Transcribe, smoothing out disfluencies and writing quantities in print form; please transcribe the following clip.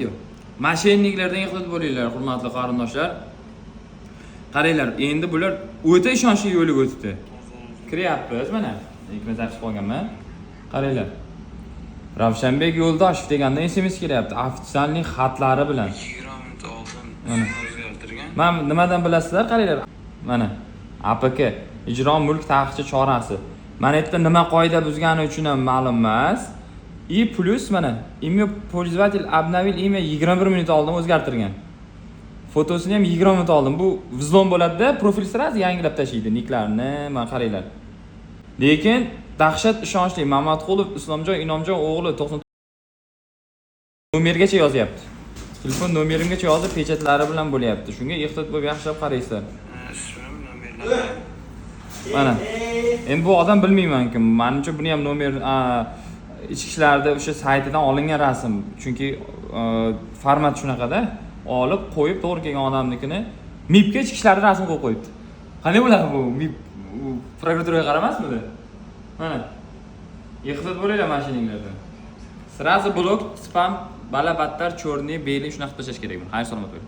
Yo'q. Mashinliklardan ehtiyot bo'linglar, hurmatli qarindoshlar. Qaranglar, endi bular o'ta ishonchli yo'lga o'tdi. Kiryapmiz mana. Ikki zapis qolganman. Qaranglar. Ravshanbek Yo'ldoshev deganda SMS kelyapti. Ofitsialning xatlari bilan. 20 minut oldin Mana. o'zgartirgan. Men nimadan bilasizlar? Qaranglar. Mana. APK ijro mulk taqiqchi chorasi. Mana bu yerda nima qoida buzgani uchun ham ma'lum emas. И plus mana imya пользователь обновил имя 21 minut oldin o'zgartirgan. Fotosini ham 20 minut oldin. Bu vzlom bo'ladi-da, profil sirasi yangilab tashlaydi niklarni, mana qaranglar. Lekin dahshat ishonchli Mamatqulov Islomjon Inomjon o'g'li 90 nomergacha yozyapti. Telefon nomerimgacha yozib, pechatlari bilan bo'lyapti. Shunga ehtiyot bo'lib yaxshilab qaraysizlar. Ismim, nomerlar. Mana. Endi bu odam bilmayman kim. Menimcha buni ham nomer ichki ishlarda o'sha saytidan olingan rasm. Chunki format shunaqada, olib qo'yib to'g'ri kelgan odamnikini MIPga ichki ishlarda rasm qo'yib qo'yibdi. Qanday bo'ladi bu? MIP prokuraturaga qaramasmidi? Mana. Ehtiyot bo'linglar mashinanglarda. Srazi blok, spam, balabattar, chorniy, beli shunaqa tashlash kerak. Xayr salomat bo'ling.